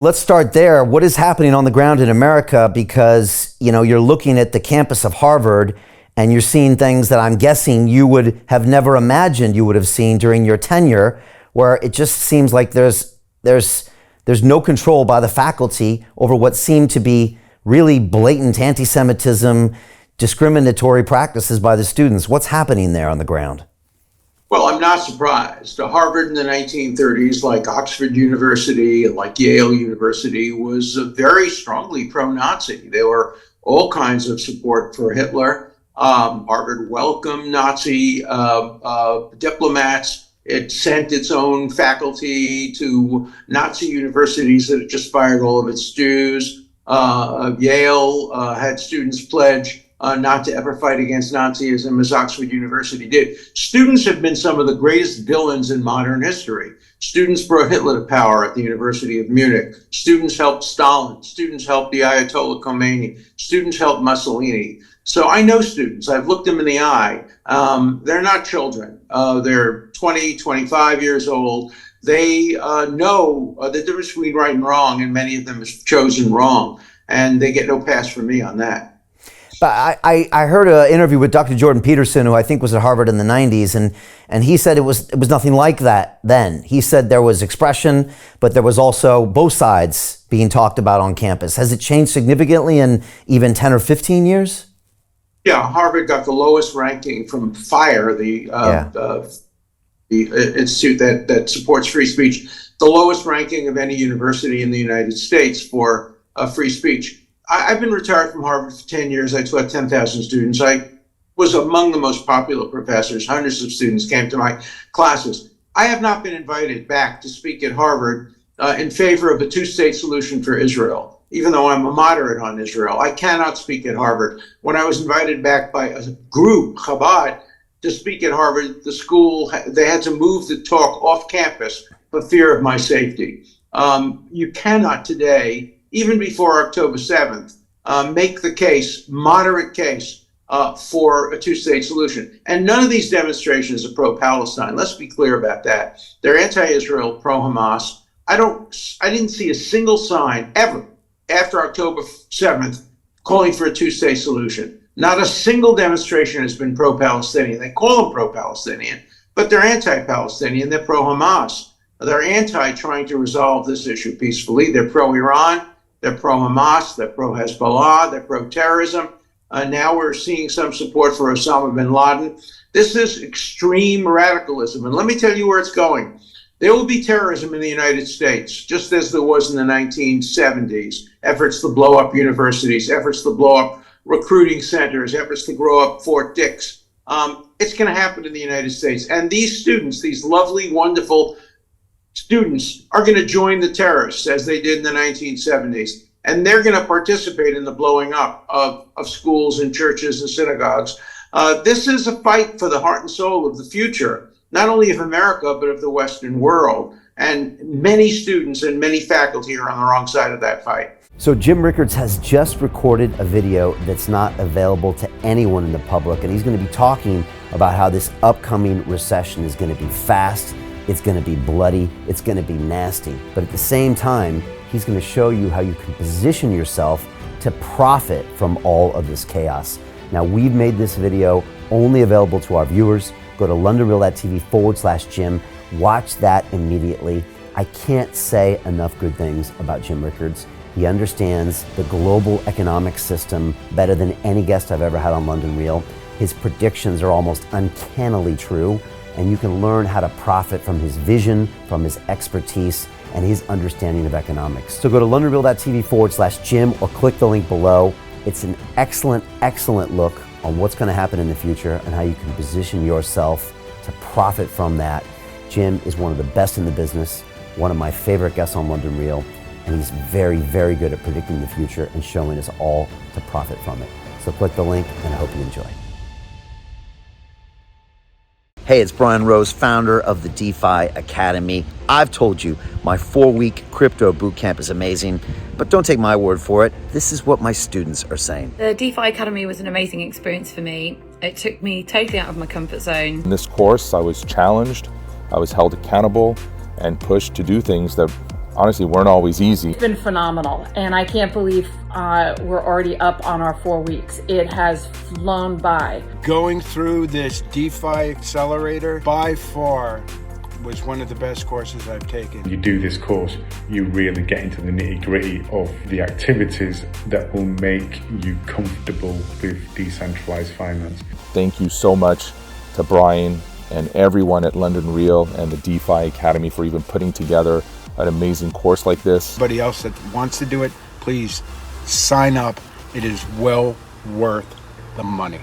Let's start there. What is happening on the ground in America? Because, you're looking at the campus of Harvard and you're seeing things that I'm guessing you would have never imagined you would have seen during your tenure, where it just seems like there's no control by the faculty over what seem to be really blatant anti-Semitism, discriminatory practices by the students. What's happening there on the ground? Well, I'm not surprised. Harvard in the 1930s, like Oxford University and like Yale University, was very strongly pro-Nazi. There were all kinds of support for Hitler. Harvard welcomed Nazi diplomats. It sent its own faculty to Nazi universities that had just fired all of its Jews. Yale had students pledge not to ever fight against Nazism, as Oxford University did. Students have been some of the greatest villains in modern history. Students brought Hitler to power at the University of Munich. Students helped Stalin. Students helped the Ayatollah Khomeini. Students helped Mussolini. So I know students. I've looked them in the eye. They're not children. They're 20, 25 years old. They know the difference between right and wrong, and many of them have chosen wrong. And they get no pass from me on that. But I heard an interview with Dr. Jordan Peterson, who I think was at Harvard in the 90s, and he said it was nothing like that then. He said there was expression, but there was also both sides being talked about on campus. Has it changed significantly in even 10 or 15 years? Yeah, Harvard got the lowest ranking from FIRE, the institute that supports free speech, the lowest ranking of any university in the United States for free speech. I've been retired from Harvard for 10 years. I taught 10,000 students. I was among the most popular professors. Hundreds of students came to my classes. I have not been invited back to speak at Harvard in favor of a two-state solution for Israel, even though I'm a moderate on Israel. I cannot speak at Harvard. When I was invited back by a group, Chabad, to speak at Harvard, the school, they had to move the talk off campus for fear of my safety. You cannot today, even before October 7th, make the case, moderate case, for a two-state solution. And none of these demonstrations are pro-Palestine. Let's be clear about that. They're anti-Israel, pro-Hamas. I didn't see a single sign ever after October 7th calling for a two-state solution. Not a single demonstration has been pro-Palestinian. They call them pro-Palestinian, but they're anti-Palestinian. They're pro-Hamas. They're anti-trying to resolve this issue peacefully. They're pro-Iran. They're pro-Hamas, they're pro-Hezbollah, they're pro-terrorism. Now we're seeing some support for Osama bin Laden. This is extreme radicalism. And let me tell you where it's going. There will be terrorism in the United States, just as there was in the 1970s. Efforts to blow up universities, efforts to blow up recruiting centers, efforts to grow up Fort Dix. It's going to happen in the United States. And these students, these lovely, wonderful students, are going to join the terrorists as they did in the 1970s. And they're going to participate in the blowing up of schools and churches and synagogues. This is a fight for the heart and soul of the future, not only of America, but of the Western world. And many students and many faculty are on the wrong side of that fight. So Jim Rickards has just recorded a video that's not available to anyone in the public, and he's going to be talking about how this upcoming recession is going to be fast, it's going to be bloody, it's going to be nasty. But at the same time, he's going to show you how you can position yourself to profit from all of this chaos. Now, we've made this video only available to our viewers. Go to londonreal.tv/Jim. Watch that immediately. I can't say enough good things about Jim Rickards. He understands the global economic system better than any guest I've ever had on London Real. His predictions are almost uncannily true, and you can learn how to profit from his vision, from his expertise, and his understanding of economics. So go to londonreal.tv/Jim or click the link below. It's an excellent, excellent look on what's going to happen in the future and how you can position yourself to profit from that. Jim is one of the best in the business, one of my favorite guests on London Real, and he's very, very good at predicting the future and showing us all to profit from it. So click the link, and I hope you enjoy. Hey, it's Brian Rose, founder of the DeFi Academy. I've told you my 4-week crypto bootcamp is amazing, but don't take my word for it. This is what my students are saying. The DeFi Academy was an amazing experience for me. It took me totally out of my comfort zone. In this course, I was challenged, I was held accountable, and pushed to do things that honestly weren't always easy. It's been phenomenal, and I can't believe we're already up on our 4 weeks. It has flown by. Going through this DeFi accelerator by far was one of the best courses I've taken. You do this course, you really get into the nitty-gritty of the activities that will make you comfortable with decentralized finance. Thank you so much to Brian and everyone at London Real and the DeFi Academy for even putting together an amazing course like this. Anybody else that wants to do it, please sign up. It is well worth the money.